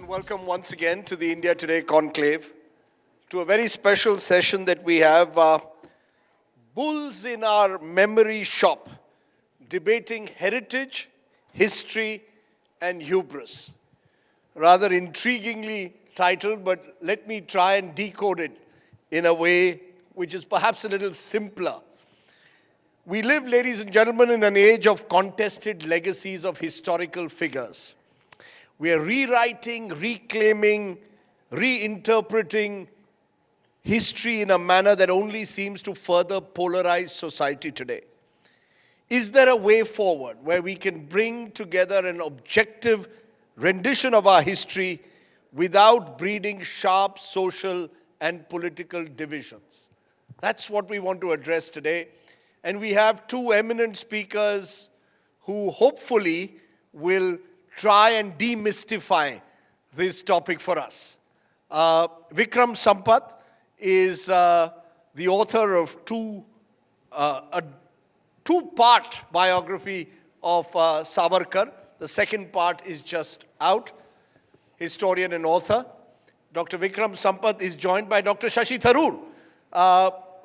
and welcome once again to the India Today Conclave, to a very special session that we have, Bulls in Our Memory Shop, debating heritage, history, and hubris. Rather intriguingly titled, but let me try and decode it in a way which is perhaps a little simpler. We live, ladies and gentlemen, in an age of contested legacies of historical figures. We are rewriting, reclaiming, reinterpreting history in a manner that only seems to further polarize society today. Is there a way forward where we can bring together an objective rendition of our history without breeding sharp social and political divisions? That's what we want to address today. And we have two eminent speakers who hopefully will try and demystify this topic for us. Vikram Sampath is the author of a two-part biography of Savarkar. The second part is just out. Historian and author. Dr. Vikram Sampath is joined by Dr. Shashi Tharoor,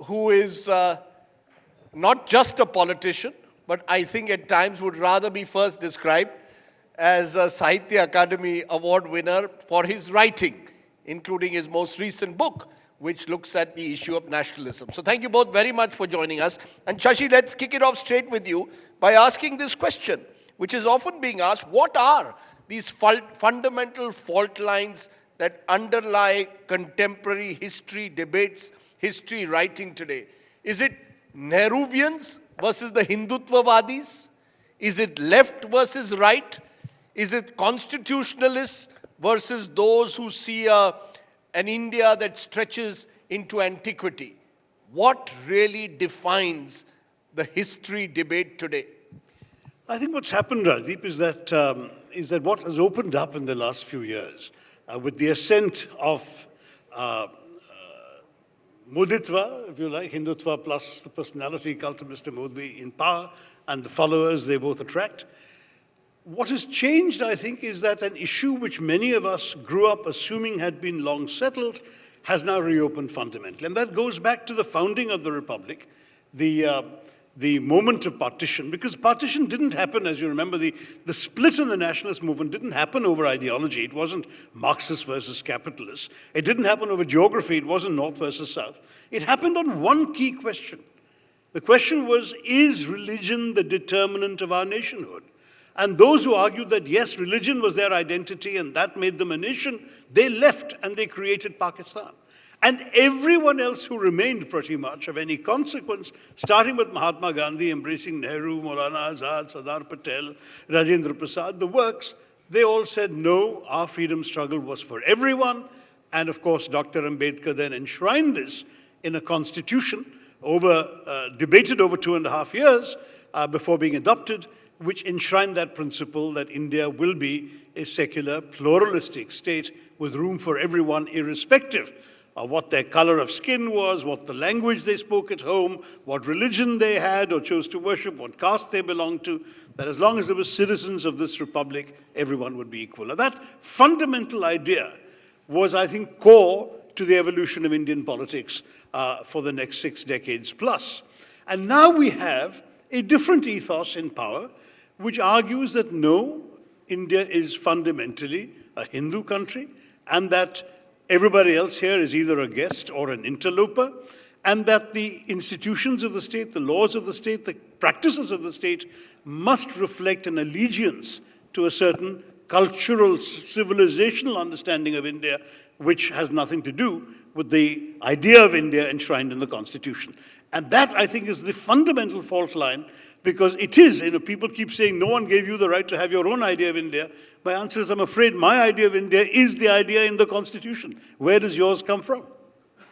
who is not just a politician, but I think at times would rather be first described as a Sahitya Akademi Award winner for his writing, including his most recent book, which looks at the issue of nationalism. So thank you both very much for joining us. And Shashi, let's kick it off straight with you by asking this question, which is often being asked: what are these fundamental fault lines that underlie contemporary history debates, history writing today? Is it Nehruvians versus the Hindutvavadis? Is it left versus right? Is it constitutionalists versus those who see an India that stretches into antiquity? What really defines the history debate today? I think what's happened, Rajdeep, is that what has opened up in the last few years with the ascent of Moditva, if you like, Hindutva plus the personality cult of Mr. Modi in power and the followers they both attract. What has changed, I think, is that an issue which many of us grew up assuming had been long settled has now reopened fundamentally. And that goes back to the founding of the Republic, the moment of partition, because partition didn't happen, as you remember, the split in the nationalist movement didn't happen over ideology. It wasn't Marxist versus capitalist. It didn't happen over geography. It wasn't North versus South. It happened on one key question. The question was, is religion the determinant of our nationhood? And those who argued that, yes, religion was their identity and that made them a nation, they left and they created Pakistan. And everyone else who remained pretty much of any consequence, starting with Mahatma Gandhi, embracing Nehru, Maulana Azad, Sardar Patel, Rajendra Prasad, the works, they all said, no, our freedom struggle was for everyone. And of course, Dr. Ambedkar then enshrined this in a constitution debated over 2.5 years before being adopted, which enshrined that principle that India will be a secular, pluralistic state with room for everyone, irrespective of what their color of skin was, what the language they spoke at home, what religion they had or chose to worship, what caste they belonged to, that as long as they were citizens of this republic, everyone would be equal. Now, that fundamental idea was, I think, core to the evolution of Indian politics for the next 6 decades plus. And now we have a different ethos in power, which argues that no, India is fundamentally a Hindu country, and that everybody else here is either a guest or an interloper, and that the institutions of the state, the laws of the state, the practices of the state must reflect an allegiance to a certain cultural, civilizational understanding of India, which has nothing to do with the idea of India enshrined in the Constitution. And that, I think, is the fundamental fault line, because it is, people keep saying, no one gave you the right to have your own idea of India. My answer is, I'm afraid my idea of India is the idea in the Constitution. Where does yours come from?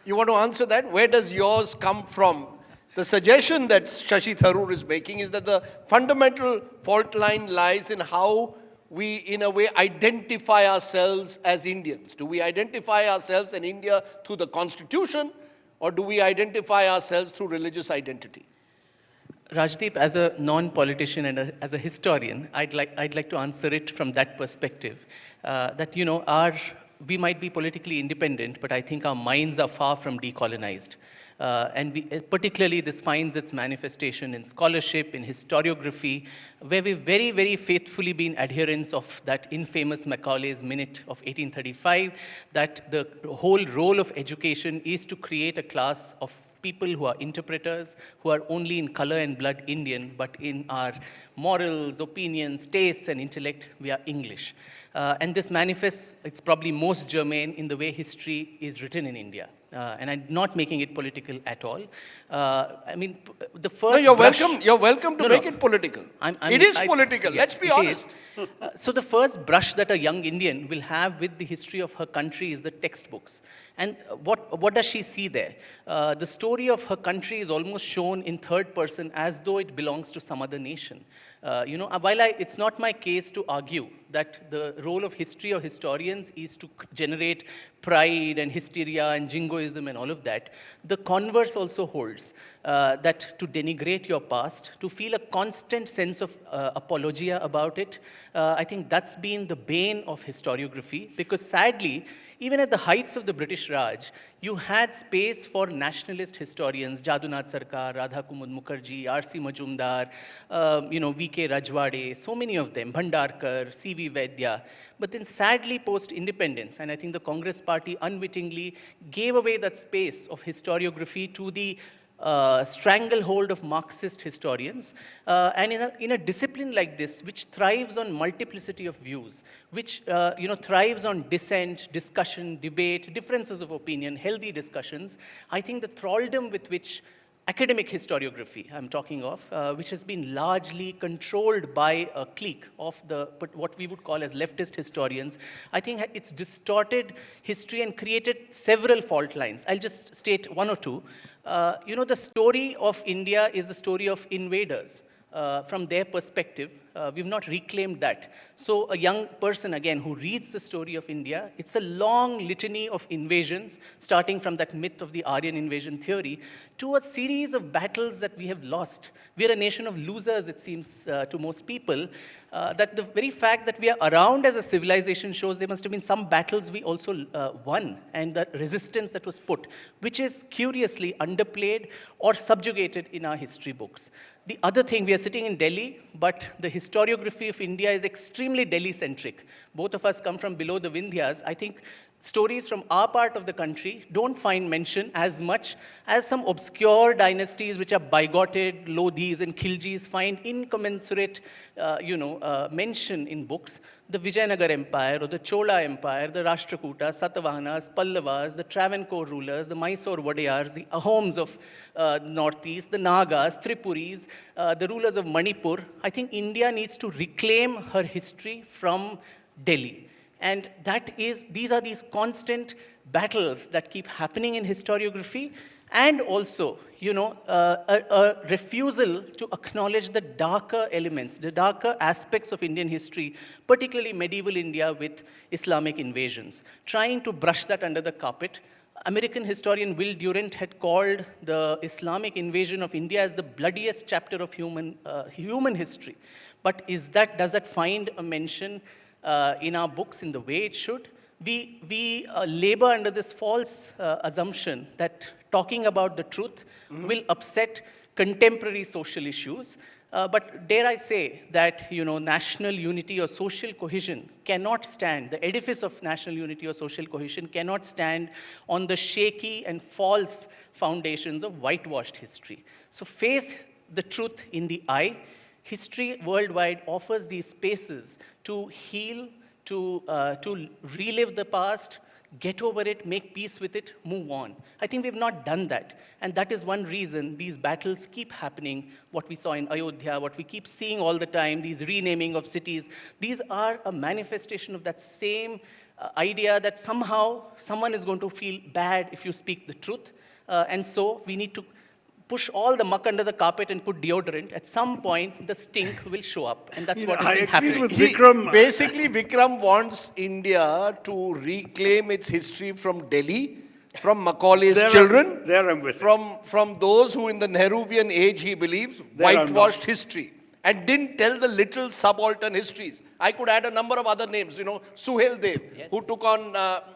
You want to answer that? Where does yours come from? The suggestion that Shashi Tharoor is making is that the fundamental fault line lies in how we, in a way, identify ourselves as Indians. Do we identify ourselves in India through the Constitution, or do we identify ourselves through religious identity? Rajdeep, as a non-politician and as a historian, I'd like to answer it from that perspective. that, we might be politically independent, but I think our minds are far from decolonized. Particularly this finds its manifestation in scholarship, in historiography, where we've very, very faithfully been adherents of that infamous Macaulay's Minute of 1835, that the whole role of education is to create a class of people who are interpreters, who are only in color and blood Indian, but in our morals, opinions, tastes, and intellect, we are English. And this manifests, it's probably most germane in the way history is written in India. And I'm not making it political at all. The first. No, you're brush, welcome. You're welcome to make it political. It is political. Yeah, Let's be honest. So the first brush that a young Indian will have with the history of her country is the textbooks. And what does she see there? The story of her country is almost shown in third person as though it belongs to some other nation. While it's not my case to argue that the role of history or historians is to generate pride and hysteria and jingoism and all of that, the converse also holds, that to denigrate your past, to feel a constant sense of apologia about it, I think that's been the bane of historiography, because sadly, even at the heights of the British Raj, you had space for nationalist historians, Jadunath Sarkar, Radha Kumud Mukherjee, R.C. Majumdar, V.K. Rajwade, so many of them, Bhandarkar, C.V. Vaidya. But then sadly, post-independence, and I think the Congress party unwittingly gave away that space of historiography to the stranglehold of Marxist historians, and in a discipline like this, which thrives on multiplicity of views, which thrives on dissent, discussion, debate, differences of opinion, healthy discussions, I think the thraldom with which academic historiography, I'm talking of, which has been largely controlled by a clique of what we would call as leftist historians, I think it's distorted history and created several fault lines. I'll just state one or two. The story of India is the story of invaders. From their perspective, we've not reclaimed that. So a young person, again, who reads the story of India, it's a long litany of invasions, starting from that myth of the Aryan invasion theory, to a series of battles that we have lost. We're a nation of losers, it seems, to most people. That the very fact that we are around as a civilization shows there must have been some battles we also won, and the resistance that was put, which is curiously underplayed or subjugated in our history books. The other thing, we are sitting in Delhi, but the historiography of India is extremely Delhi-centric. Both of us come from below the Vindhyas. I think stories from our part of the country don't find mention as much as some obscure dynasties which are bigoted, Lodhis and Khiljis find incommensurate mention in books. The Vijayanagar Empire or the Chola Empire, the Rashtrakutas, Satavahanas, Pallavas, the Travancore rulers, the Mysore Wadeyars, the Ahoms of Northeast, the Nagas, Tripuris, the rulers of Manipur. I think India needs to reclaim her history from Delhi. And these are these constant battles that keep happening in historiography, and also, a refusal to acknowledge the darker elements, the darker aspects of Indian history, particularly medieval India with Islamic invasions, trying to brush that under the carpet. American historian Will Durant had called the Islamic invasion of India as the bloodiest chapter of human history. But does that find a mention in our books in the way it should? We labor under this false assumption that talking about the truth will upset contemporary social issues. But dare I say that national unity or social cohesion cannot stand, the edifice of national unity or social cohesion cannot stand on the shaky and false foundations of whitewashed history. So face the truth in the eye. History worldwide offers these spaces to heal, to relive the past, get over it, make peace with it, move on. I think we've not done that. And that is one reason these battles keep happening, what we saw in Ayodhya, what we keep seeing all the time, these renaming of cities. These are a manifestation of that same idea that somehow someone is going to feel bad if you speak the truth. And so we need to push all the muck under the carpet and put deodorant. At some point, the stink will show up. And that's what is happening. With Vikram. Basically, Vikram wants India to reclaim its history from Delhi, from Macaulay's children, I'm with from those who in the Nehruvian age, he believes, whitewashed history. and didn't tell the little subaltern histories. I could add a number of other names, Suhail Dev, Yes. who took on,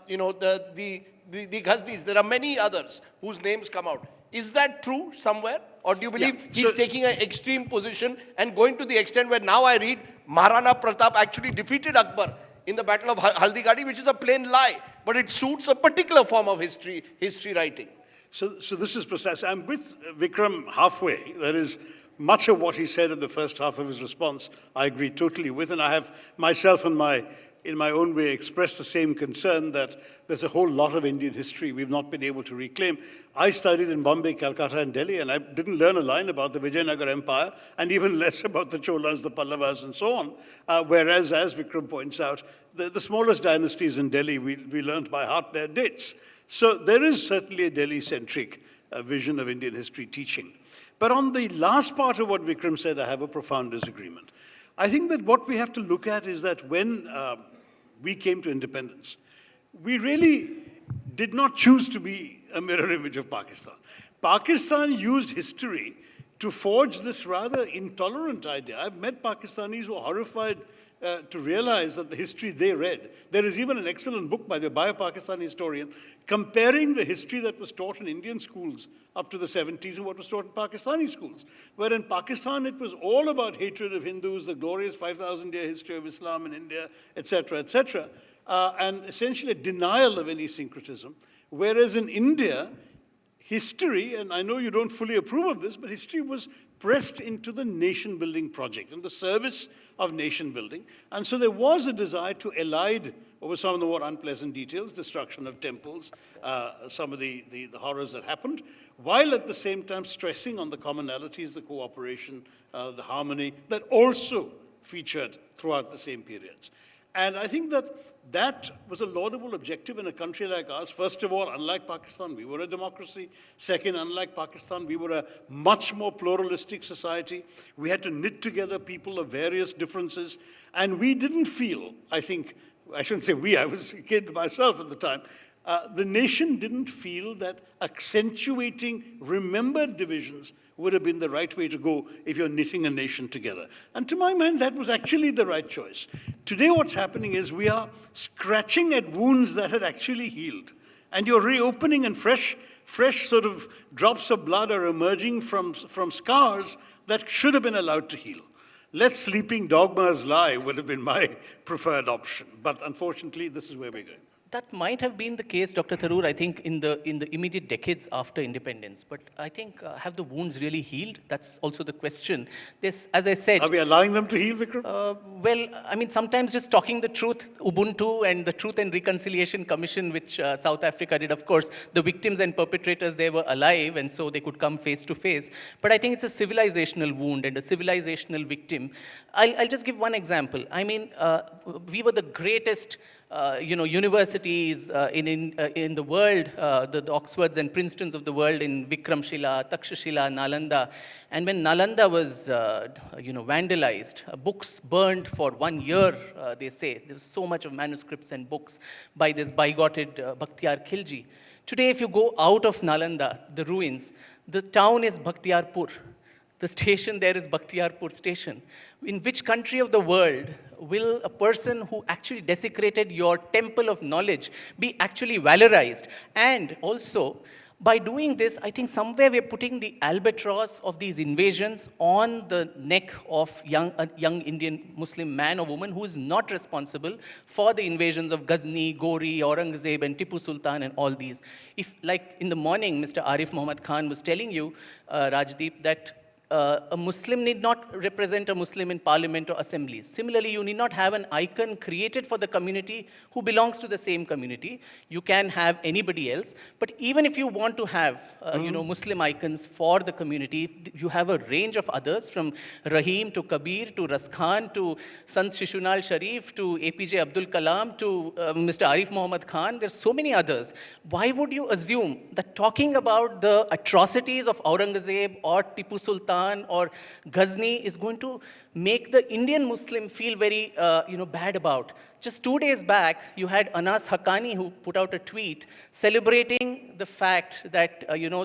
the Ghazdis. There are many others whose names come out. Is that true somewhere? Or do you believe he's taking an extreme position and going to the extent where now I read Maharana Pratap actually defeated Akbar in the Battle of Haldigadi, which is a plain lie, but it suits a particular form of history writing. So this is precise. I'm with Vikram halfway. That is, much of what he said in the first half of his response, I agree totally with, and I have myself in my own way expressed the same concern that there's a whole lot of Indian history we've not been able to reclaim. I studied in Bombay, Calcutta, and Delhi, and I didn't learn a line about the Vijayanagar Empire, and even less about the Cholas, the Pallavas, and so on. Whereas, as Vikram points out, the smallest dynasties in Delhi, we learned by heart their dates. So there is certainly a Delhi-centric vision of Indian history teaching. But on the last part of what Vikram said, I have a profound disagreement. I think that what we have to look at is that when we came to independence, we really did not choose to be a mirror image of Pakistan. Pakistan used history to forge this rather intolerant idea. I've met Pakistanis who are horrified to realize that the history they read. There is even an excellent book by a Pakistani historian comparing the history that was taught in Indian schools up to the 70s and what was taught in Pakistani schools. Where in Pakistan it was all about hatred of Hindus, the glorious 5,000-year history of Islam in India, etc., etc., and essentially a denial of any syncretism. Whereas in India, history, and I know you don't fully approve of this, but history was pressed into the nation-building project, in the service of nation-building. And so there was a desire to elide over some of the more unpleasant details, destruction of temples, some of the horrors that happened, while at the same time stressing on the commonalities, the cooperation, the harmony that also featured throughout the same periods. And I think that that was a laudable objective in a country like ours. First of all, unlike Pakistan, we were a democracy. Second, unlike Pakistan, we were a much more pluralistic society. We had to knit together people of various differences. And we didn't feel, I think, I shouldn't say we, I was a kid myself at the time, the nation didn't feel that accentuating remembered divisions would have been the right way to go if you're knitting a nation together. And to my mind, that was actually the right choice. Today, what's happening is we are scratching at wounds that had actually healed. And you're reopening, and fresh sort of drops of blood are emerging from scars that should have been allowed to heal. Let sleeping dogmas lie would have been my preferred option. But unfortunately, this is where we're going. That might have been the case, Dr. Tharoor, I think, in the immediate decades after independence. But I think, have the wounds really healed? That's also the question. This, as I said... Are we allowing them to heal, Vikram? Well, I mean, sometimes just talking the truth, Ubuntu and the Truth and Reconciliation Commission, which South Africa did, of course, the victims and perpetrators, they were alive, and so they could come face to face. But I think it's a civilizational wound and a civilizational victim. I'll just give one example. I mean, we were the greatest... universities in the world, the Oxfords and Princetons of the world in Vikramshila, Takshashila, Nalanda. And when Nalanda was, vandalized, books burned for 1 year, they say. There was so much of manuscripts and books by this bigoted Bakhtiyar Khilji. Today, if you go out of Nalanda, the ruins, the town is Bakhtiyarpur. The station there is Bakhtiyarpur station. In which country of the world will a person who actually desecrated your temple of knowledge be actually valorized? And also, by doing this, I think somewhere we're putting the albatross of these invasions on the neck of a young Indian Muslim man or woman who is not responsible for the invasions of Ghazni, Gori, Aurangzeb, and Tipu Sultan and all these. If, like in the morning, Mr. Arif Muhammad Khan was telling you, Rajdeep, that a Muslim need not represent a Muslim in parliament or assemblies. Similarly, you need not have an icon created for the community who belongs to the same community. You can have anybody else. But even if you want to have, Muslim icons for the community, you have a range of others, from Rahim to Kabir to Raskhan to Sant Shishunal Sharif to APJ Abdul Kalam to Mr. Arif Muhammad Khan. There's so many others. Why would you assume that talking about the atrocities of Aurangzeb or Tipu Sultan Khan or Ghazni is going to make the Indian Muslim feel very, bad about. Just 2 days back, you had Anas Haqqani who put out a tweet celebrating the fact that,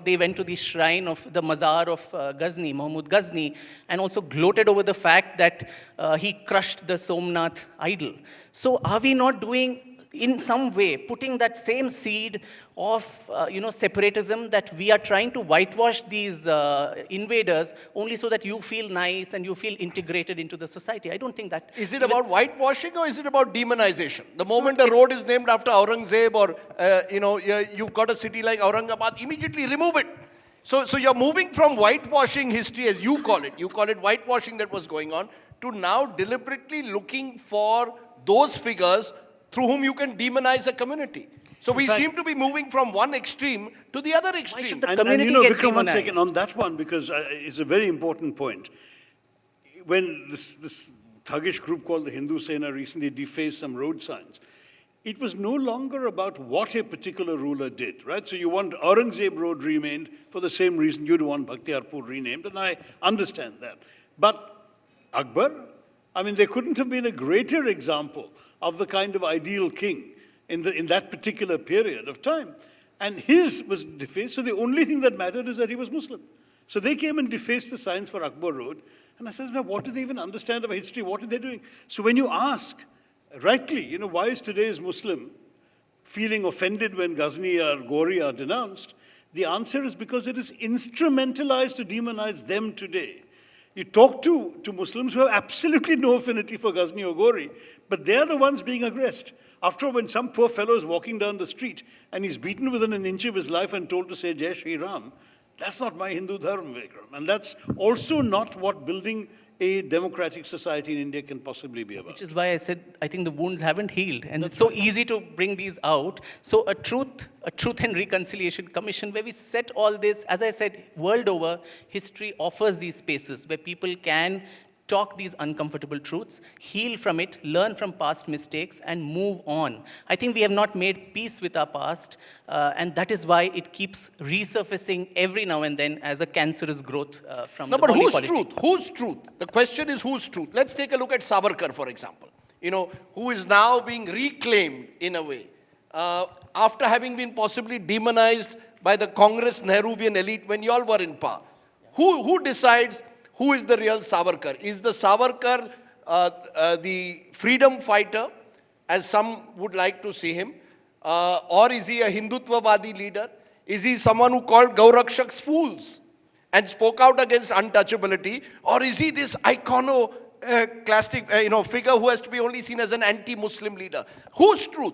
they went to the shrine of the Mazar of Ghazni, Mahmud Ghazni, and also gloated over the fact that he crushed the Somnath idol. So are we not doing, in some way, putting that same seed of, separatism that we are trying to whitewash these invaders only so that you feel nice and you feel integrated into the society? I don't think that. Is it about whitewashing or is it about demonization? The moment a road is named after Aurangzeb or, you've got a city like Aurangabad, immediately remove it. So you're moving from whitewashing history, as you call it whitewashing that was going on, to now deliberately looking for those figures through whom you can demonize a community. So we seem to be moving from one extreme to the other extreme. Why should the community get Vikram, one demonized? second on that one, because it's a very important point. When this thuggish group called the Hindu Sena recently defaced some road signs, it was no longer about what a particular ruler did, right? So you want Aurangzeb Road renamed for the same reason you'd want Bakhtiarpur renamed, and I understand that. But Akbar, there couldn't have been a greater example of the kind of ideal king in that particular period of time. And his was defaced, so the only thing that mattered is that he was Muslim. So they came and defaced the signs for Akbar Road, and I said, what do they even understand about history? What are they doing? So when you ask, rightly, why is today's Muslim feeling offended when Ghazni or Ghori are denounced? The answer is because it is instrumentalized to demonize them today. You talk to Muslims who have absolutely no affinity for Ghazni or Ghori, but they're the ones being aggressed. After all, when some poor fellow is walking down the street and he's beaten within an inch of his life and told to say Jai Shri Ram, that's not my Hindu dharma, Vikram. And that's also not what building a democratic society in India can possibly be about. Which is why I said, I think the wounds haven't healed. And it's so easy to bring these out. So a truth and reconciliation commission where we set all this, as I said, world over, history offers these spaces where people can talk these uncomfortable truths, heal from it, learn from past mistakes, and move on. I think we have not made peace with our past, and that is why it keeps resurfacing every now and then as a cancerous growth from the body politic. No, but whose truth? Whose truth? The question is whose truth? Let's take a look at Savarkar, for example, who is now being reclaimed in a way, after having been possibly demonized by the Congress Nehruvian elite when you all were in power. Who decides who is the real Savarkar? Is the Savarkar the freedom fighter, as some would like to see him? Or is he a Hindutvavadi leader? Is he someone who called Gaurakshaks fools and spoke out against untouchability? Or is he this iconoclastic figure who has to be only seen as an anti-Muslim leader? Whose truth?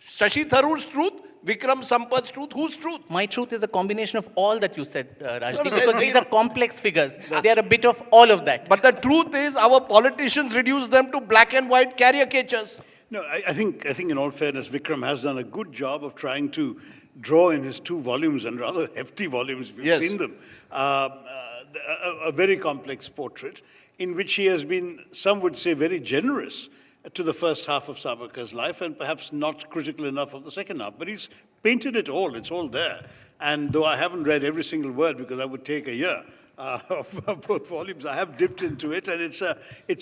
Shashi Tharoor's truth? Vikram Sampath's truth? Whose truth? My truth is a combination of all that you said, Rajdeep, No, because these are complex figures. They are a bit of all of that. But the truth is, our politicians reduce them to black and white caricatures. No, I think in all fairness, Vikram has done a good job of trying to draw in his 2 volumes, and rather hefty volumes, we've seen them, a very complex portrait in which he has been, some would say, very generous to the first half of Savarkar's life and perhaps not critical enough of the second half. But he's painted it all, it's all there. And though I haven't read every single word because that would take a year of both volumes, I have dipped into it, and it's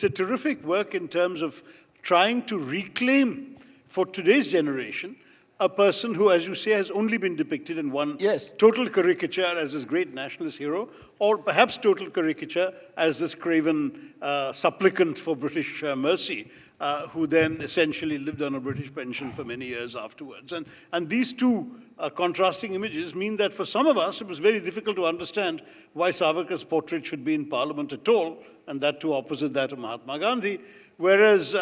a terrific work in terms of trying to reclaim for today's generation a person who, as you say, has only been depicted in one total caricature as this great nationalist hero, or perhaps total caricature as this craven supplicant for British mercy, who then essentially lived on a British pension for many years afterwards. And these 2 contrasting images mean that for some of us, it was very difficult to understand why Savarkar's portrait should be in Parliament at all, and that too opposite that of Mahatma Gandhi. Whereas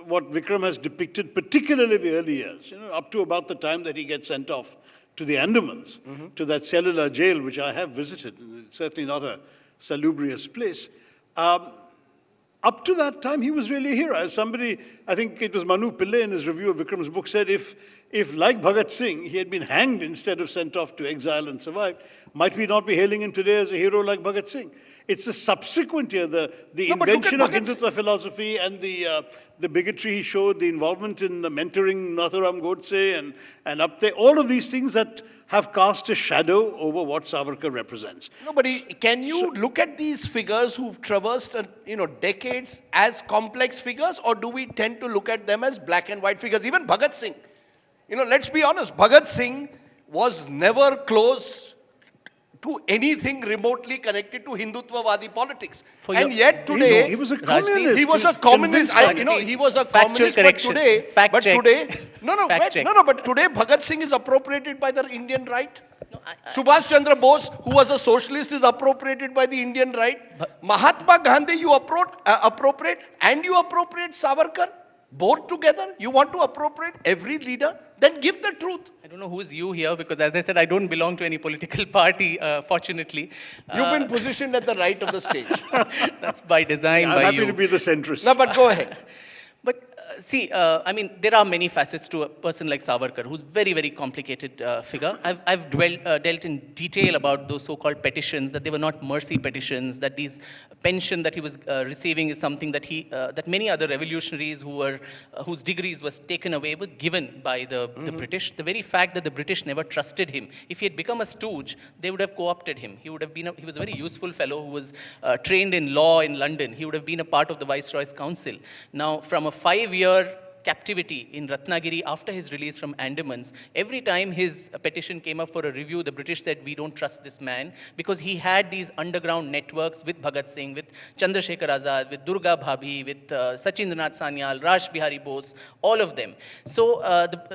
what Vikram has depicted, particularly the early years, up to about the time that he gets sent off to the Andamans, to that cellular jail, which I have visited, and it's certainly not a salubrious place. Up to that time, he was really a hero. As somebody, I think it was Manu Pillai in his review of Vikram's book, said if like Bhagat Singh, he had been hanged instead of sent off to exile and survived, Might we not be hailing him today as a hero like Bhagat Singh? It's the subsequent year, the No, but look at invention of Bhagat Singh. Hindutva philosophy and the bigotry he showed, the involvement in mentoring Nathuram Godse and up there, all of these things that have cast a shadow over what Savarkar represents. Nobody, can you look at these figures who've traversed, decades as complex figures, or do we tend to look at them as black and white figures? Even Bhagat Singh. Let's be honest, Bhagat Singh was never close to anything remotely connected to Hindutvavadi politics. And yet today, he was a Rajdeep, communist. he was a communist. He was a Factual communist, correction. Fact check. Fact check. But today Bhagat Singh is appropriated by the Indian right. Subhash Chandra Bose, who was a socialist, is appropriated by the Indian right. Mahatma Gandhi, you appropriate, and you appropriate Savarkar. Both together, you want to appropriate every leader, then give the truth. I don't know who is you here, because as I said, I don't belong to any political party, fortunately. You've been positioned at the right of the stage. That's by design, I'm by happy you. to be the centrist. No, but go ahead. But see, there are many facets to a person like Savarkar, who's very, very complicated figure. I've dealt in detail about those so-called petitions, that they were not mercy petitions, that these pension that he was receiving is something that that many other revolutionaries whose degrees was taken away were given by the British. The very fact that the British never trusted him, if he had become a stooge, they would have co-opted him. He was a very useful fellow who was trained in law in London. He would have been a part of the Viceroy's Council. Now, from a 5-year captivity in Ratnagiri after his release from Andamans, every time his petition came up for a review, the British said, we don't trust this man, because he had these underground networks with Bhagat Singh, with Chandrasekhar Azad, with Durga Bhabhi, with Sachindranath Sanyal, Raj Bihari Bose, all of them. So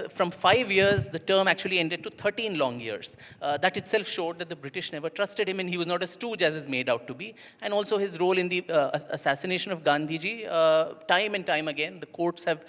from 5 years, the term actually ended to 13 long years. That itself showed that the British never trusted him, and he was not a stooge as is made out to be. And also his role in the assassination of Gandhiji, time and time again, the courts have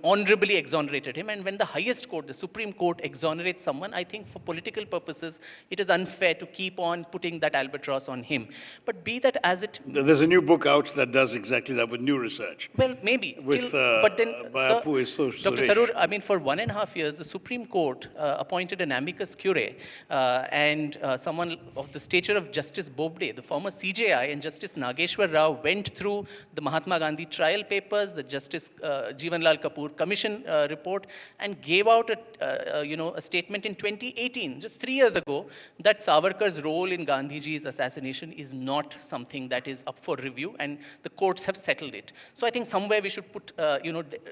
honorably exonerated him. And when the highest court, the Supreme Court, exonerates someone, I think for political purposes, it is unfair to keep on putting that albatross on him. But be that as it... There's a new book out that does exactly that with new research. Well, maybe. With, but then, by sir, Dr. Tharoor, for 1.5 years, the Supreme Court appointed an amicus curiae and someone of the stature of Justice Bobde, the former CJI, and Justice Nageshwar Rao went through the Mahatma Gandhi trial papers, the Justice Jeevan Lal Kapoor Commission report, and gave out a statement in 2018, just 3 years ago, that Savarkar's role in Gandhiji's assassination is not something that is up for review, and the courts have settled it. So I think somewhere we should put,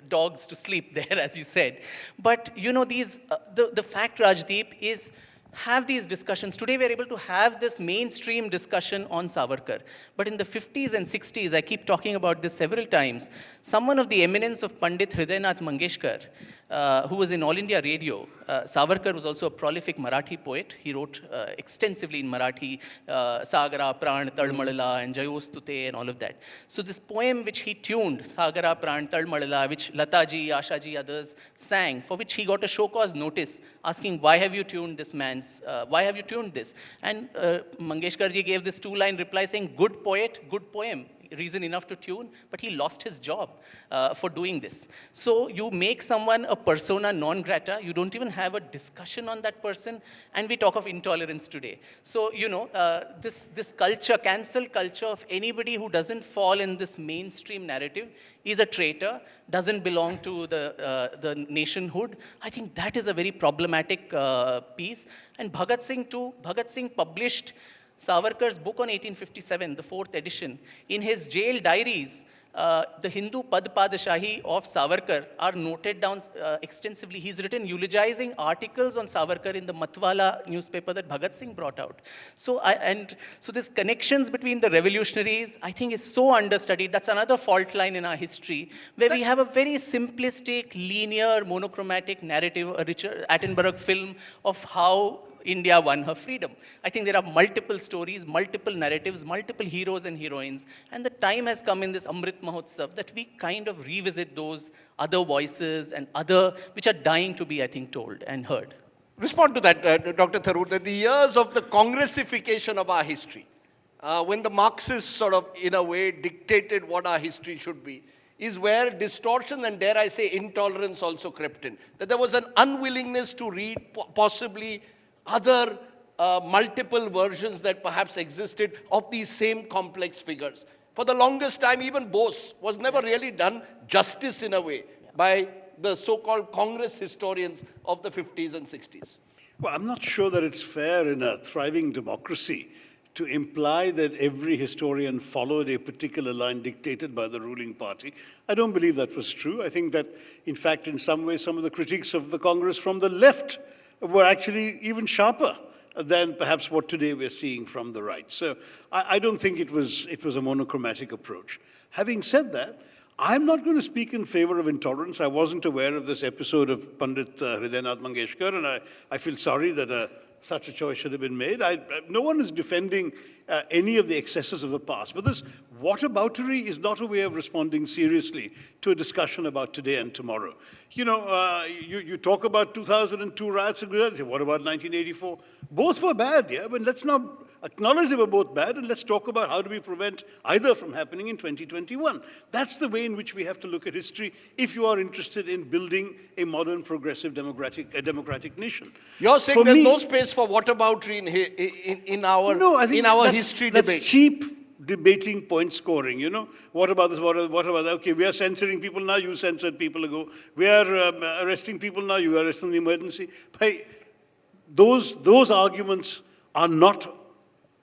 dogs to sleep there, as you said. But, the fact, Rajdeep, is have these discussions. Today we are able to have this mainstream discussion on Savarkar. But in the 50s and 60s, I keep talking about this several times, someone of the eminence of Pandit Hridaynath Mangeshkar, who was in All India Radio. Savarkar was also a prolific Marathi poet. He wrote extensively in Marathi, Sagara, Pran, Talmalala, and Jayostute, and all of that. So this poem which he tuned, Sagara, Pran, Talmalala, which Lataji, Ashaji, others sang, for which he got a show cause notice, asking, why have you tuned this man's, why have you tuned this? And Mangeshkarji gave this 2-line reply saying, good poet, good poem. Reason enough to tune, but he lost his job for doing this. So you make someone a persona non grata, you don't even have a discussion on that person, and we talk of intolerance today. So, this culture, cancel culture of anybody who doesn't fall in this mainstream narrative is a traitor, doesn't belong to the nationhood. I think that is a very problematic piece. And Bhagat Singh too, Bhagat Singh published Savarkar's book on 1857, the 4th edition. In his jail diaries, the Hindu Pad Padashahi of Savarkar are noted down extensively. He's written eulogizing articles on Savarkar in the Matwala newspaper that Bhagat Singh brought out. So this connections between the revolutionaries, I think, is so understudied. That's another fault line in our history, where we have a very simplistic, linear, monochromatic narrative, a Richard Attenborough film of how India won her freedom. I think there are multiple stories, multiple narratives, multiple heroes and heroines, and the time has come in this Amrit Mahotsav that we kind of revisit those other voices and which are dying to be, I think, told and heard. Respond to that, Dr. Tharoor, that the years of the Congressification of our history, when the Marxists sort of, in a way, dictated what our history should be, is where distortion and, dare I say, intolerance also crept in. That there was an unwillingness to read possibly other multiple versions that perhaps existed of these same complex figures. For the longest time, even Bose was never really done justice in a way by the so-called Congress historians of the 50s and 60s. Well, I'm not sure that it's fair in a thriving democracy to imply that every historian followed a particular line dictated by the ruling party. I don't believe that was true. I think that, in fact, in some ways, some of the critiques of the Congress from the left were actually even sharper than perhaps what today we're seeing from the right. So I don't think it was a monochromatic approach. Having said that, I'm not going to speak in favor of intolerance. I wasn't aware of this episode of Pandit Hridaynath Mangeshkar, and I feel sorry that such a choice should have been made. No one is defending any of the excesses of the past, but this whataboutery is not a way of responding seriously to a discussion about today and tomorrow. You know, you talk about 2002 riots in Gujarat, what about 1984? Both were bad, yeah, but let's not acknowledge they were both bad, and let's talk about how do we prevent either from happening in 2021. That's the way in which we have to look at history if you are interested in building a modern, progressive, democratic nation. You're saying there's no space for whataboutery in our history debate. That's cheap debating, point scoring, you know. What about this, what about that? Okay, we are censoring people now, you censored people ago. We are arresting people now, you arrest them in the emergency. Those arguments are not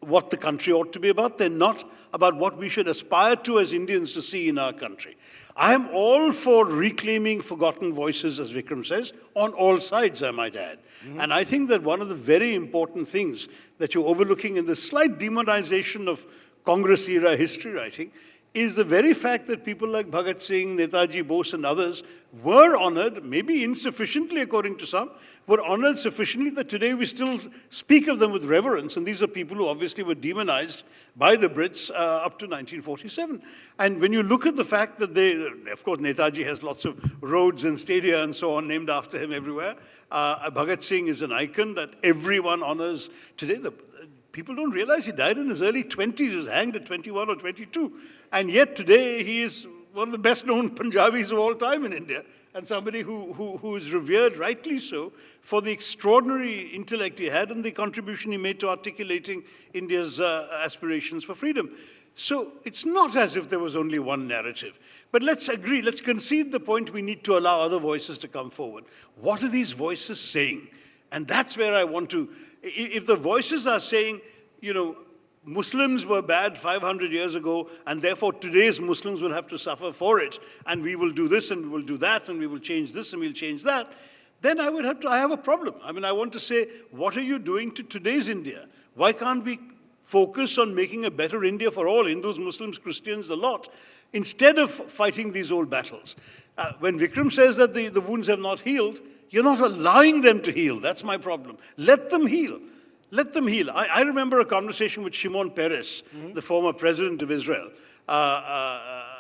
what the country ought to be about. They're not about what we should aspire to as Indians to see in our country. I am all for reclaiming forgotten voices, as Vikram says, on all sides, I might add. And I think that one of the very important things that you're overlooking in the slight demonization of Congress-era history writing is the very fact that people like Bhagat Singh, Netaji Bose and others were honored, maybe insufficiently according to some, were honored sufficiently that today we still speak of them with reverence. And these are people who obviously were demonized by the Brits up to 1947. And when you look at the fact that of course, Netaji has lots of roads and stadia and so on named after him everywhere. Bhagat Singh is an icon that everyone honors today. People don't realize he died in his early 20s. He was hanged at 21 or 22. And yet today he is one of the best known Punjabis of all time in India, and somebody who is revered, rightly so, for the extraordinary intellect he had and the contribution he made to articulating India's aspirations for freedom. So it's not as if there was only one narrative. But let's agree, let's concede the point we need to allow other voices to come forward. What are these voices saying? And that's where I want to, if the voices are saying, you know, Muslims were bad 500 years ago, and therefore today's Muslims will have to suffer for it, and we will do this, and we will do that, and we will change this, and we'll change that, then I have a problem. I mean, I want to say, what are you doing to today's India? Why can't we focus on making a better India for all, Hindus, Muslims, Christians, the lot, instead of fighting these old battles? When Vikram says that the wounds have not healed, you're not allowing them to heal. That's my problem. Let them heal. Let them heal. I remember a conversation with Shimon Peres, the former president of Israel,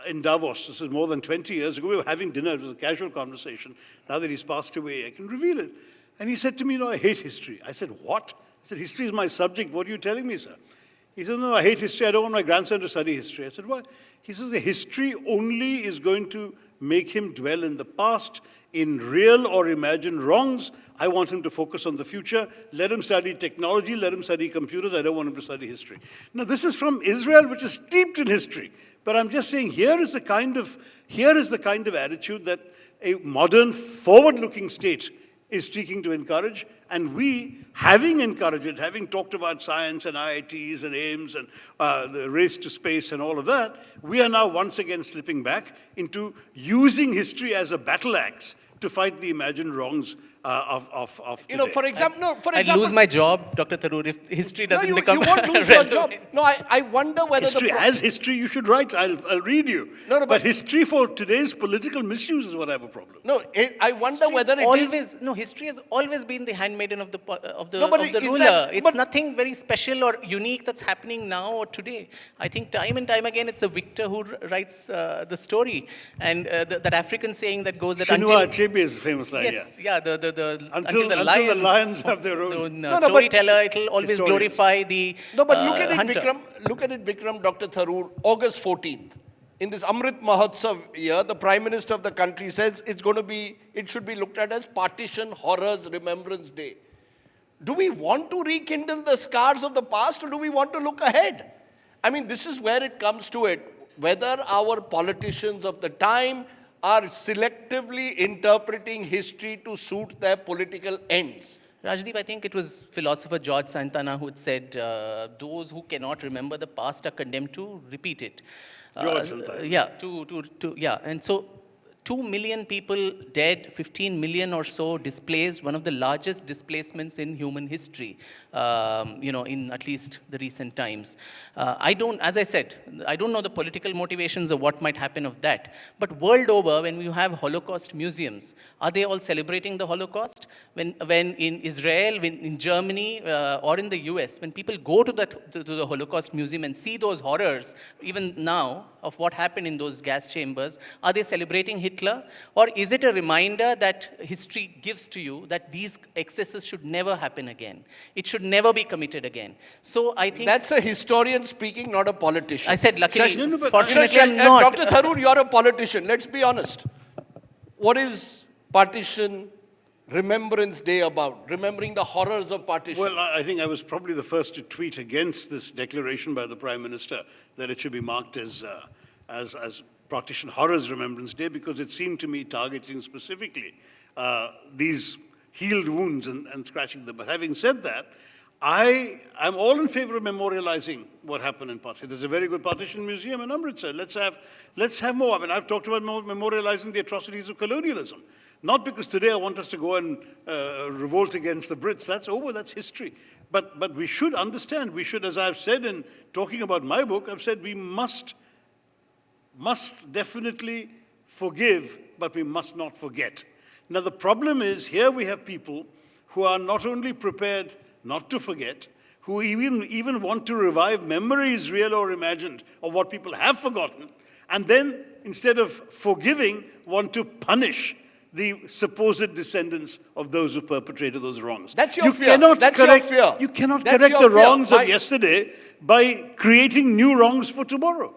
in Davos. This is more than 20 years ago. We were having dinner. It was a casual conversation. Now that he's passed away, I can reveal it. And he said to me, I hate history. I said, what? I said, history is my subject. What are you telling me, sir? He said, no, I hate history. I don't want my grandson to study history. I said, why? He says, the history only is going to make him dwell in the past, in real or imagined wrongs. I want him to focus on the future. Let him study technology. Let him study computers. I don't want him to study history. Now, this is from Israel, which is steeped in history. But I'm just saying, here is the kind of attitude that a modern, forward-looking state is seeking to encourage. And we, having encouraged it, having talked about science and IITs and AIMS and the race to space and all of that, we are now once again slipping back into using history as a battle axe to fight the imagined wrongs of today. You know, for example, I'd lose my job, Dr. Tharoor, if history doesn't become you won't lose your job. No, I wonder whether history as history you should write. I'll read you. No, but history for today's political misuse is what I have a problem. No, I wonder whether history has always been the handmaiden of the but ruler. It's nothing very special or unique that's happening now or today. I think time and time again, it's a victor who writes the story, and that African saying that goes that Chinua Achebe's famous line. Yes, yeah, until the lions have their own storyteller, it'll always glorify the No, but look at it, hunter. Vikram. Look at it, Vikram, Dr. Tharoor, August 14th. In this Amrit Mahotsav year, the Prime Minister of the country says it should be looked at as Partition Horrors Remembrance Day. Do we want to rekindle the scars of the past, or do we want to look ahead? I mean, this is where it comes to it. Whether our politicians of the time are selectively interpreting history to suit their political ends. Rajdeep, I think it was philosopher George Santana who had said, those who cannot remember the past are condemned to repeat it. George Santana. Yeah, yeah. And so 2 million people dead, 15 million or so displaced, one of the largest displacements in human history, in at least the recent times. As I said, I don't know the political motivations of what might happen of that. But world over, when you have Holocaust museums, are they all celebrating the Holocaust? When in Israel, in Germany, or in the US, when people go to the Holocaust museum and see those horrors, even now, of what happened in those gas chambers, are they celebrating Hitler? Or is it a reminder that history gives to you that these excesses should never happen again? It should never be committed again. So I think... That's a historian speaking, not a politician. I said, luckily, Shashi, fortunately, I'm not. Dr. Tharoor, you're a politician. Let's be honest. What is partition Remembrance Day about? Remembering the horrors of partition. Well, I think I was probably the first to tweet against this declaration by the Prime Minister that it should be marked as Partition Horrors Remembrance Day, because it seemed to me targeting specifically these healed wounds and scratching them. But having said that, I'm all in favor of memorializing what happened in partition. There's a very good partition museum in Amritsar. Let's have more. I mean, I've talked about memorializing the atrocities of colonialism. Not because today I want us to go and revolt against the Brits. That's over, that's history. But we should understand, we should, as I've said in talking about my book, I've said we must definitely forgive, but we must not forget. Now the problem is, here we have people who are not only prepared not to forget, who even want to revive memories, real or imagined, of what people have forgotten, and then instead of forgiving, want to punish the supposed descendants of those who perpetrated those wrongs. That's your fear. That's your fear. You cannot correct the wrongs of yesterday by creating new wrongs for tomorrow.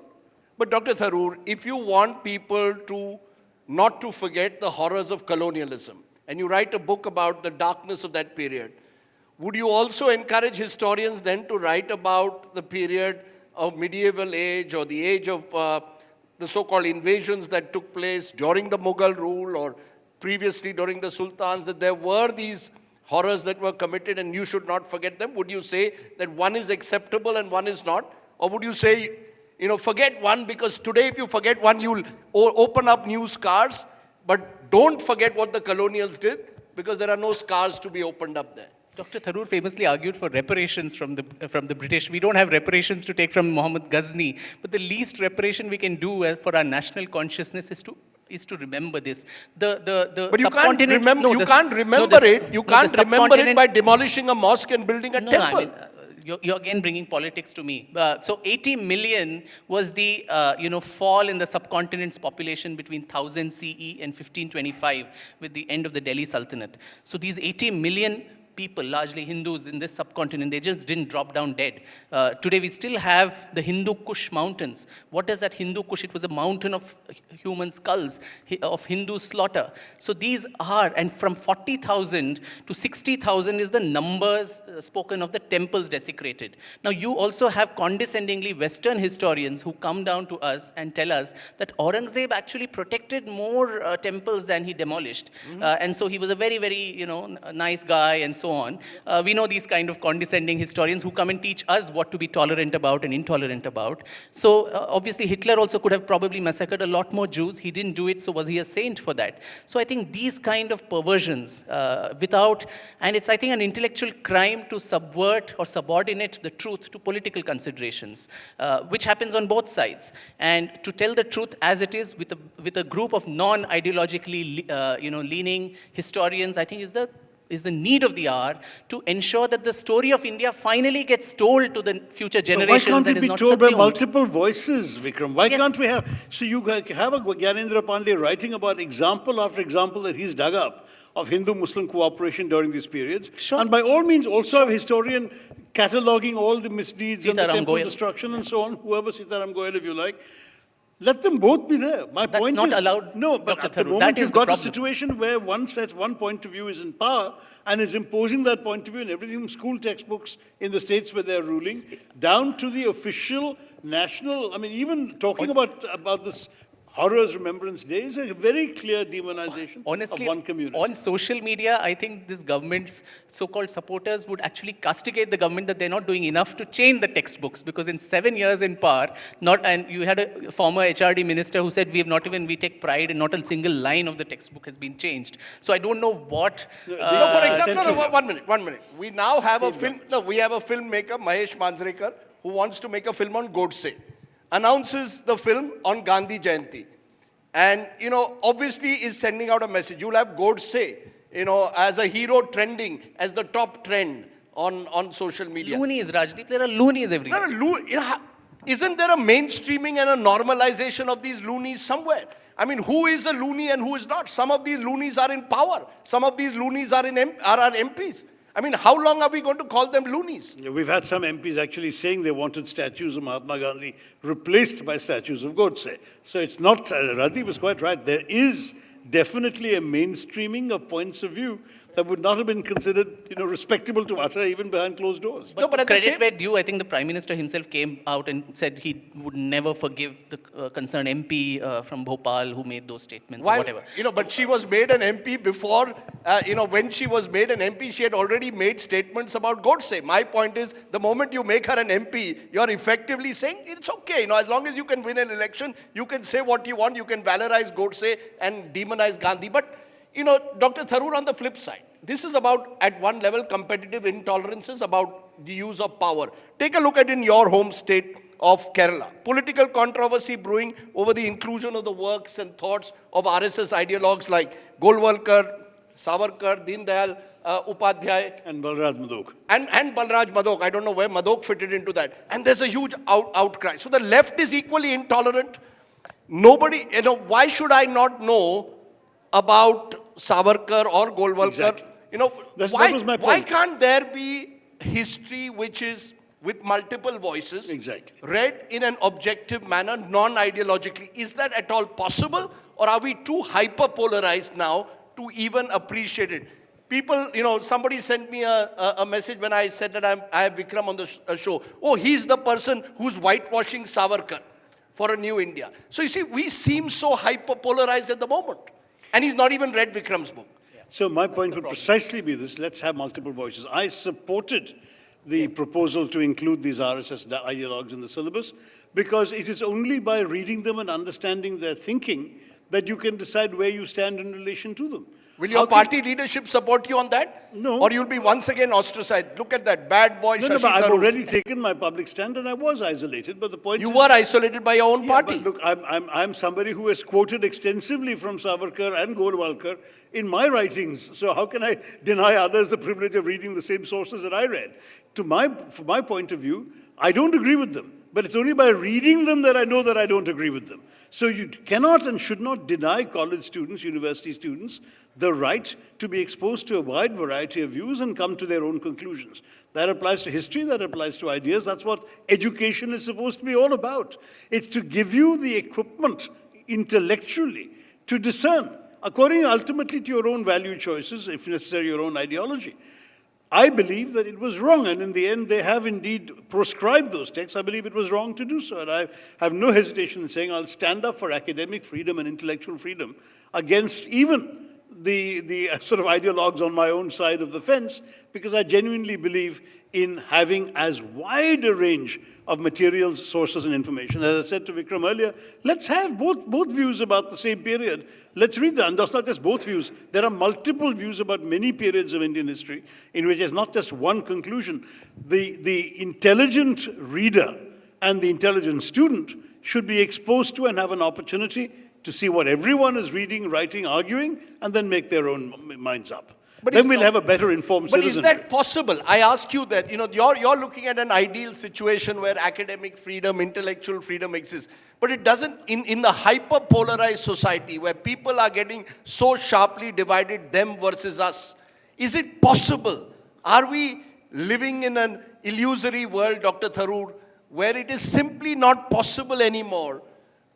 But Dr. Tharoor, if you want people to not to forget the horrors of colonialism, and you write a book about the darkness of that period, would you also encourage historians then to write about the period of medieval age or the age of the so-called invasions that took place during the Mughal rule or previously during the sultans, that there were these horrors that were committed and you should not forget them? Would you say that one is acceptable and one is not? Or would you say, forget one, because today if you forget one, you'll open up new scars, but don't forget what the colonials did, because there are no scars to be opened up there. Dr. Tharoor famously argued for reparations from the British. We don't have reparations to take from Muhammad Ghazni, but the least reparation we can do for our national consciousness is to remember this. But you can't remember. You can't remember it. You can't remember it by demolishing a mosque and building a temple. I mean, you're again bringing politics to me. So 80 million was the fall in the subcontinent's population between 1000 CE and 1525 with the end of the Delhi Sultanate. So these 80 million people, largely Hindus in this subcontinent, they just didn't drop down dead. Today we still have the Hindu Kush mountains. What is that Hindu Kush? It was a mountain of human skulls, of Hindu slaughter. So these are, and from 40,000 to 60,000 is the numbers spoken of the temples desecrated. Now you also have condescendingly Western historians who come down to us and tell us that Aurangzeb actually protected more temples than he demolished. And so he was a very, very, nice guy and so on. We know these kind of condescending historians who come and teach us what to be tolerant about and intolerant about. So obviously Hitler also could have probably massacred a lot more Jews. He didn't do it, so was he a saint for that? So I think these kind of perversions and it's, I think, an intellectual crime to subvert or subordinate the truth to political considerations, which happens on both sides. And to tell the truth as it is with a group of non-ideologically leaning historians, I think is the need of the hour to ensure that the story of India finally gets told to the future generations. Why can't it be told by multiple voices, Vikram? Why can't we have... So you have a Gyanendra Pandey writing about example after example that he's dug up of Hindu-Muslim cooperation during these periods. Sure. And by all means also have a historian cataloguing all the misdeeds and the temple destruction and so on, whoever, Sitaram Goyal if you like. Let them both be there. My That's point not is, allowed, no, but Dr. at the Tharoor. moment That is you've the got a problem. situation where one point of view is in power and is imposing that point of view in everything from school textbooks in the states where they're ruling, down to the official national, I mean, even talking about this Horrors Remembrance Day is a very clear demonization Honestly, of one community. on social media, I think this government's so-called supporters would actually castigate the government that they're not doing enough to change the textbooks, because in 7 years in power, and you had a former HRD minister who said we take pride in not a single line of the textbook has been changed. So I don't know what. No, for example, no, 1 minute. We now have a film. No, we have a filmmaker, Mahesh Manjrekar, who wants to make a film on Godse. Announces the film on Gandhi Jayanti. And, obviously is sending out a message. You'll have Godse, as a hero trending as the top trend on social media. Loonies, Rajdeep, there are loonies everywhere. Isn't there a mainstreaming and a normalization of these loonies somewhere? I mean, who is a loony and who is not? Some of these loonies are in power. Some of these loonies are our MPs. I mean, how long are we going to call them loonies? We've had some MPs actually saying they wanted statues of Mahatma Gandhi replaced by statues of Godse. So it's not, Radhi was quite right, there is definitely a mainstreaming of points of view that would not have been considered, respectable to utter even behind closed doors. But credit where due, I think the Prime Minister himself came out and said he would never forgive the concerned MP from Bhopal who made those statements or whatever. But she was made an MP before, when she was made an MP, she had already made statements about Godse. My point is, the moment you make her an MP, you're effectively saying, it's okay, as long as you can win an election, you can say what you want, you can valorize Godse and demonize Gandhi. But, Dr. Tharoor, on the flip side, this is about, at one level, competitive intolerances about the use of power. Take a look at in your home state of Kerala. Political controversy brewing over the inclusion of the works and thoughts of RSS ideologues like Golwalkar, Savarkar, Deen Dayal, Upadhyay. And Balraj Madok. And Balraj Madok. I don't know where Madok fitted into that. And there's a huge outcry. So the left is equally intolerant. Nobody, why should I not know about Savarkar or Golwalkar? Exactly. That was my point. Why can't there be history which is with multiple voices, read in an objective manner, non-ideologically? Is that at all possible? Or are we too hyper-polarized now to even appreciate it? People, somebody sent me a message when I said that I have Vikram on the show. Oh, he's the person who's whitewashing Savarkar for a new India. So you see, we seem so hyper-polarized at the moment. And he's not even read Vikram's book. So my point would precisely be this: let's have multiple voices. I supported the proposal to include these RSS ideologues in the syllabus because it is only by reading them and understanding their thinking that you can decide where you stand in relation to them. Will your party leadership support you on that? No. Or you'll be once again ostracized? Look at that bad boy Shashi but I've Tharoor. already taken my public stand and I was isolated. But the point You were isolated by your own party. But look, I'm somebody who has quoted extensively from Savarkar and Golwalkar in my writings. So how can I deny others the privilege of reading the same sources that I read? From my point of view, I don't agree with them. But it's only by reading them that I know that I don't agree with them. So you cannot and should not deny college students, university students, the right to be exposed to a wide variety of views and come to their own conclusions. That applies to history, that applies to ideas. That's what education is supposed to be all about. It's to give you the equipment intellectually to discern, according ultimately to your own value choices, if necessary, your own ideology. I believe that it was wrong, and in the end, they have indeed proscribed those texts. I believe it was wrong to do so, and I have no hesitation in saying I'll stand up for academic freedom and intellectual freedom against even the sort of ideologues on my own side of the fence, because I genuinely believe in having as wide a range of materials, sources, and information. As I said to Vikram earlier, let's have both views about the same period. Let's read them. And that's not just both views. There are multiple views about many periods of Indian history in which there's not just one conclusion. The intelligent reader and the intelligent student should be exposed to and have an opportunity to see what everyone is reading, writing, arguing, and then make their own minds up. But then we'll have a better informed citizenry. But is that possible? I ask you that. You're looking at an ideal situation where academic freedom, intellectual freedom exists. But it doesn't, in the hyper-polarized society where people are getting so sharply divided, them versus us, is it possible? Are we living in an illusory world, Dr. Tharoor, where it is simply not possible anymore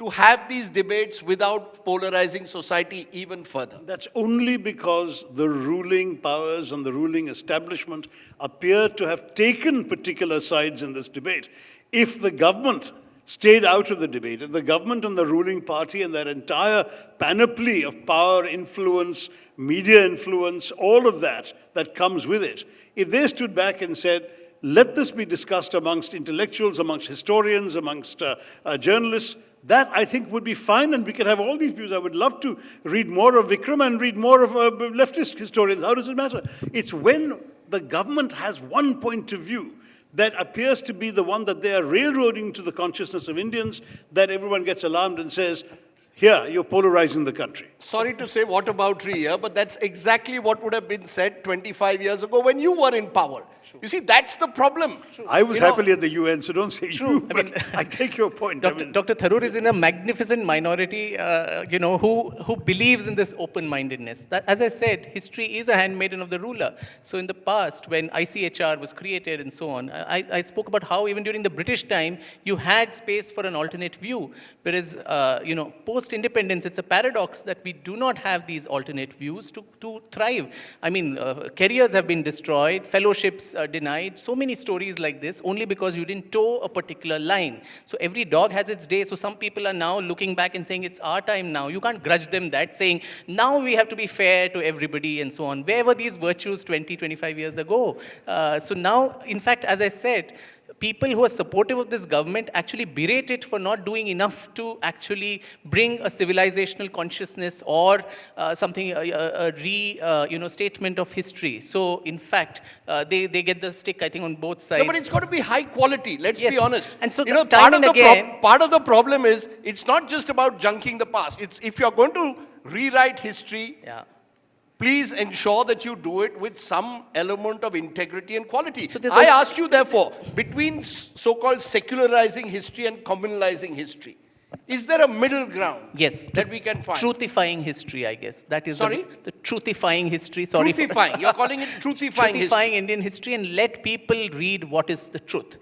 to have these debates without polarizing society even further? That's only because the ruling powers and the ruling establishment appear to have taken particular sides in this debate. If the government stayed out of the debate, if the government and the ruling party and their entire panoply of power, influence, media influence, all of that comes with it, if they stood back and said, let this be discussed amongst intellectuals, amongst historians, amongst journalists, that I think would be fine, and we can have all these views. I would love to read more of Vikram and read more of leftist historians. How does it matter? It's when the government has one point of view that appears to be the one that they are railroading to the consciousness of Indians that everyone gets alarmed and says, here, you're polarizing the country. Sorry to say what about here, but that's exactly what would have been said 25 years ago when you were in power. True. You see, that's the problem. True. I was happily at the UN, so don't say true. I take your point. Dr. Tharoor is in a magnificent minority, who believes in this open-mindedness. That, as I said, history is a handmaiden of the ruler. So in the past, when ICHR was created and so on, I spoke about how even during the British time, you had space for an alternate view. Whereas, post-independence, it's a paradox that we do not have these alternate views to thrive. I mean, careers have been destroyed, fellowships denied, so many stories like this, only because you didn't toe a particular line. So every dog has its day. So some people are now looking back and saying, it's our time now. You can't grudge them that, saying, now we have to be fair to everybody and so on. Where were these virtues 20, 25 years ago? So now, in fact, as I said, people who are supportive of this government actually berate it for not doing enough to actually bring a civilizational consciousness or something, statement of history. So, in fact, they get the stick, I think, on both sides. No, but it's got to be high quality, let's be honest. And so, part of the problem is, it's not just about junking the past. It's if you're going to rewrite history, please ensure that you do it with some element of integrity and quality. So I ask you, therefore, between so-called secularizing history and communalizing history, is there a middle ground that we can find? Truthifying history, I guess. That is the truthifying history. Truthifying. You're calling it truthifying history. Truthifying Indian history and let people read what is the truth.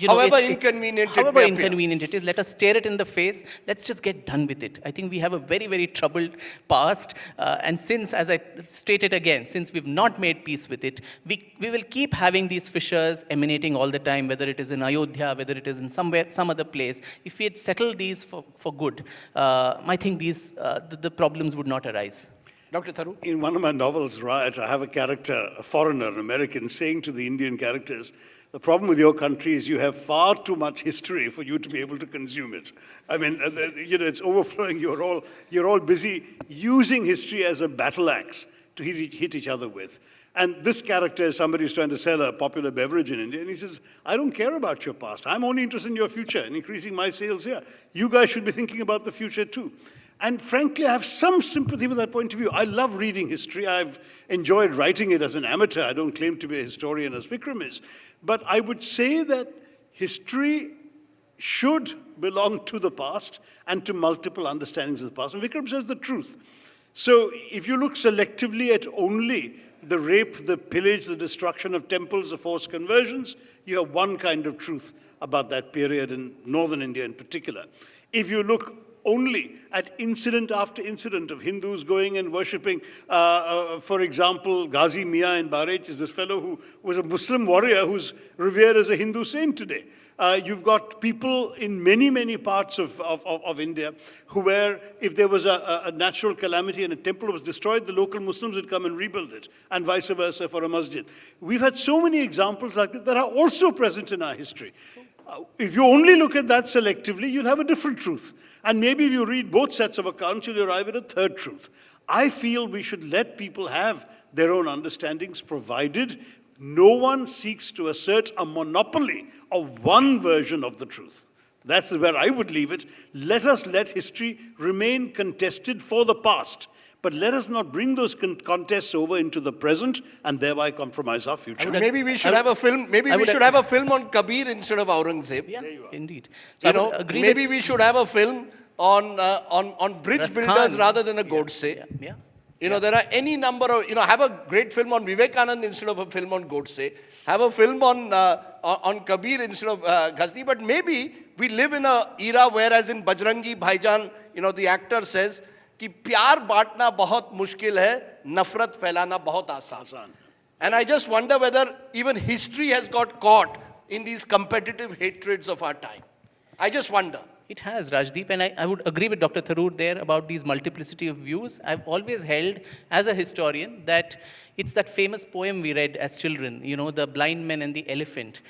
However inconvenient it is, let us stare it in the face. Let's just get done with it. I think we have a very, very troubled past. And since, as I stated again, since we've not made peace with it, we will keep having these fissures emanating all the time, whether it is in Ayodhya, whether it is in some other place. If we had settled these for good, I think the problems would not arise. Dr. Tharoor? In one of my novels, Riot, I have a character, a foreigner, an American, saying to the Indian characters, the problem with your country is you have far too much history for you to be able to consume it. I mean, it's overflowing. You're all busy using history as a battle axe to hit each other with. And this character is somebody who's trying to sell a popular beverage in India. And he says, I don't care about your past. I'm only interested in your future and increasing my sales here. You guys should be thinking about the future too. And frankly, I have some sympathy with that point of view. I love reading history. I've enjoyed writing it as an amateur. I don't claim to be a historian as Vikram is. But I would say that history should belong to the past and to multiple understandings of the past. And Vikram says the truth. So if you look selectively at only the rape, the pillage, the destruction of temples, the forced conversions, you have one kind of truth about that period in northern India in particular. If you look only at incident after incident of Hindus going and worshipping, for example, Ghazi Mia in Bahrain is this fellow who was a Muslim warrior who's revered as a Hindu saint today. You've got people in many, many parts of India who where if there was a natural calamity and a temple was destroyed, the local Muslims would come and rebuild it, and vice versa for a masjid. We've had so many examples like that that are also present in our history. If you only look at that selectively, you'll have a different truth. And maybe if you read both sets of accounts, you'll arrive at a third truth. I feel we should let people have their own understandings, provided no one seeks to assert a monopoly of one version of the truth. That's where I would leave it. Let us let history remain contested for the past. But let us not bring those contests over into the present and thereby compromise our future. Maybe we should have a film. Maybe we should have a film on Kabir instead of Aurangzeb. Yeah, indeed. So maybe we should have a film on bridge builders rather than a Godse. Yeah. You know, there are any number of, have a great film on Vivekanand instead of a film on Godse. Have a film on Kabir instead of Ghazni. But maybe we live in an era whereas in Bajrangi Bhaijaan, the actor says, कि प्यार बांटना बहुत मुश्किल है, नफरत फैलाना बहुत आसान. And I just wonder whether even history has got caught in these competitive hatreds of our time. I just wonder. It has, Rajdeep, and I would agree with Dr. Tharoor there about these multiplicity of views. I've always held, as a historian, that it's that famous poem we read as children, the blind man and the elephant.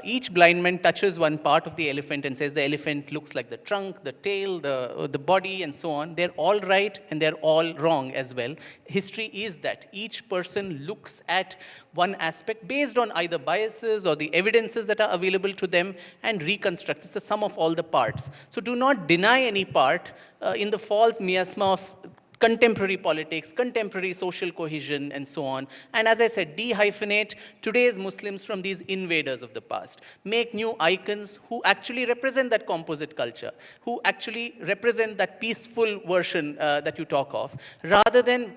Each blind man touches one part of the elephant and says the elephant looks like the trunk, the tail, the body, and so on. They're all right and they're all wrong as well. History is that. Each person looks at one aspect based on either biases or the evidences that are available to them and reconstructs. It's the sum of all the parts. So do not deny any part in the false miasma of contemporary politics, contemporary social cohesion, and so on. And as I said, de-hyphenate today's Muslims from these invaders of the past. Make new icons who actually represent that composite culture, who actually represent that peaceful version that you talk of, rather than,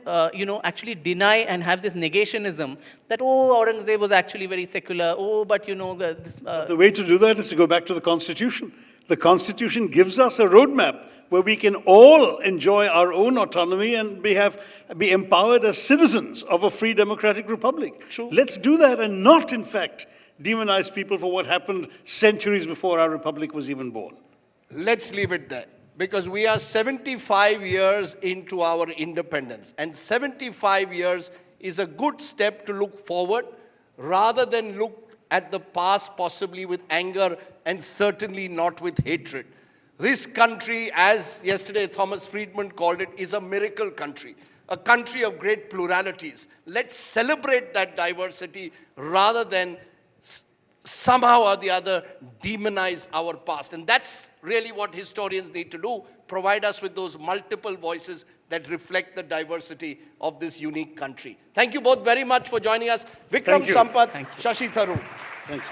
actually deny and have this negationism that, Aurangzeb was actually very secular, but, this... The way to do that is to go back to the Constitution. The Constitution gives us a roadmap where we can all enjoy our own autonomy and be empowered as citizens of a free democratic republic. True. Let's do that and not, in fact, demonize people for what happened centuries before our republic was even born. Let's leave it there, because we are 75 years into our independence, and 75 years is a good step to look forward rather than look at the past possibly with anger and certainly not with hatred. This country, as yesterday Thomas Friedman called it, is a miracle country, a country of great pluralities. Let's celebrate that diversity rather than somehow or the other demonize our past. And that's really what historians need to do, provide us with those multiple voices that reflect the diversity of this unique country. Thank you both very much for joining us. Vikram Sampath, Shashi Tharoor. Thanks.